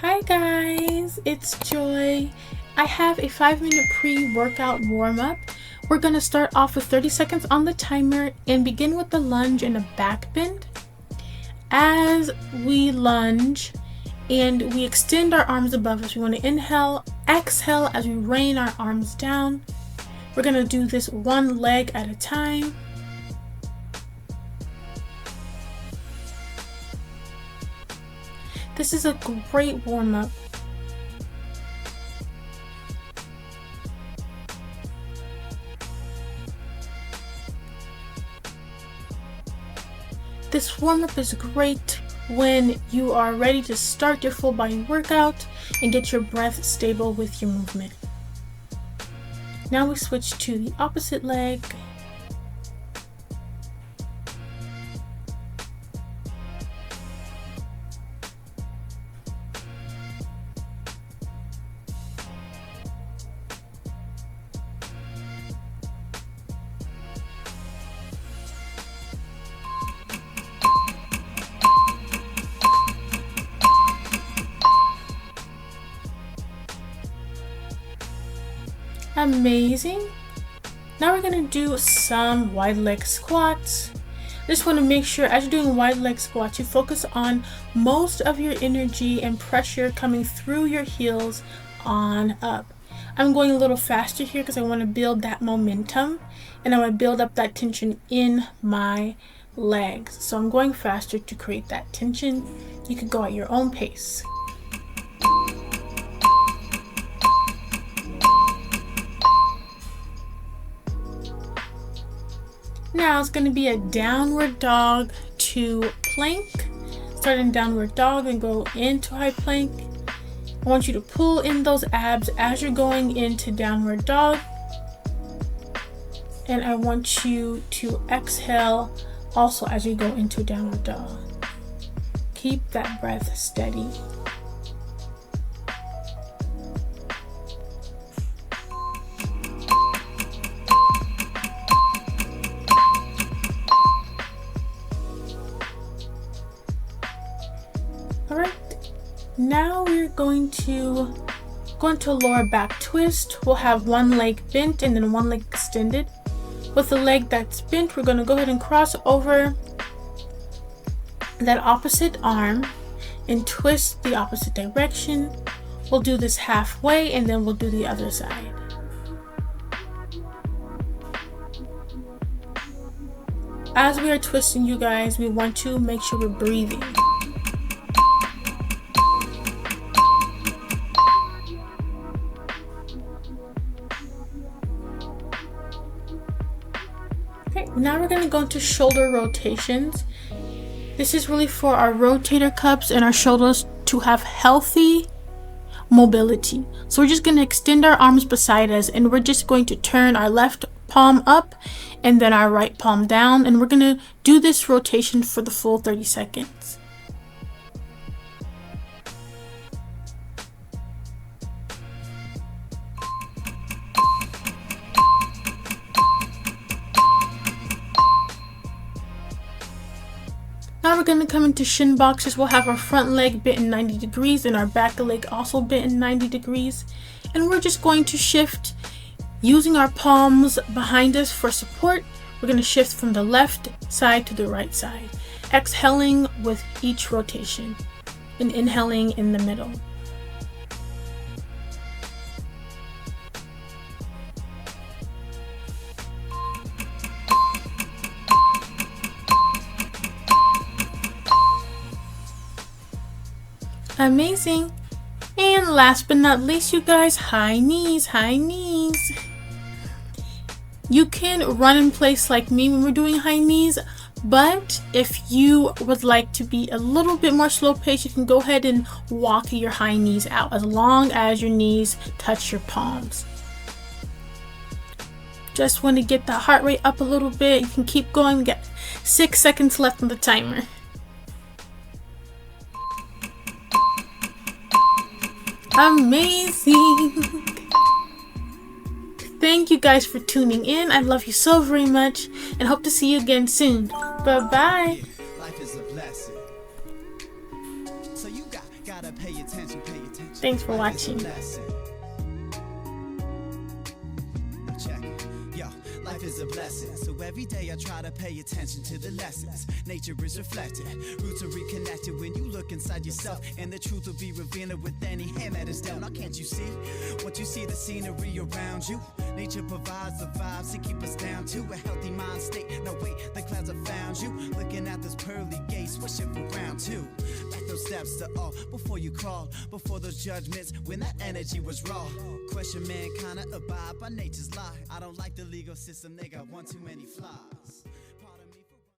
Hi guys, it's Joy. I have a 5-minute pre-workout warm-up. We're going to start off with 30 seconds on the timer and begin with the lunge and a back bend. As we lunge and we extend our arms above us, we want to inhale, exhale as we rain our arms down. We're going to do this one leg at a time. This is a great warm-up. This warm-up is great when you are ready to start your full body workout and get your breath stable with your movement. Now we switch to the opposite leg. Amazing. Now we're going to do some wide leg squats. Just want to make sure as you're doing wide leg squats, you focus on most of your energy and pressure coming through your heels on up. I'm going a little faster here because I want to build that momentum and I want to build up that tension in my legs. So I'm going faster to create that tension. You could go at your own pace. Now it's going to be a downward dog to plank. Start in downward dog and go into high plank. I want you to pull in those abs as you're going into downward dog. And I want you to exhale also as you go into downward dog. Keep that breath steady. Alright, now we're going to go into a lower back twist. We'll have one leg bent and then one leg extended. With the leg that's bent, we're going to go ahead and cross over that opposite arm and twist the opposite direction. We'll do this halfway and then we'll do the other side. As we are twisting, you guys, we want to make sure we're breathing. Now we're going to go into shoulder rotations. This is really for our rotator cuffs and our shoulders to have healthy mobility. So we're just going to extend our arms beside us and we're just going to turn our left palm up and then our right palm down, and we're going to do this rotation for the full 30 seconds. Now we're going to come into shin boxes. We'll have our front leg bent in 90 degrees and our back leg also bent in 90 degrees. And we're just going to shift using our palms behind us for support. We're going to shift from the left side to the right side, exhaling with each rotation and inhaling in the middle. Amazing. And last but not least, you guys, high knees, high knees. You can run in place like me when we're doing high knees, but if you would like to be a little bit more slow paced, you can go ahead and walk your high knees out as long as your knees touch your palms. Just want to get the heart rate up a little bit. You can keep going. We got 6 seconds left on the timer. Amazing. Thank you guys for tuning in. I love you so very much and hope to see you again soon. Bye bye. Life is a blessing. So you gotta pay attention. attention, pay attention. Thanks for Life is a watching. lesson. Check it. Yo, life is a blessing. So every day I try to pay attention to the lessons. Nature is reflected, roots are reconnected when you look inside yourself, and the truth will be revealed with any hand that is dealt. Now can't you see? Once you see the scenery around you, nature provides the vibes to keep us down to a healthy mind state. No wait, the clouds have found you. Looking at those pearly gates, wishing for round two. Back those steps to all before you crawl, before those judgments when that energy was raw. Question mankind, abide by nature's lie. I don't like the legal system, they got one too many flaws.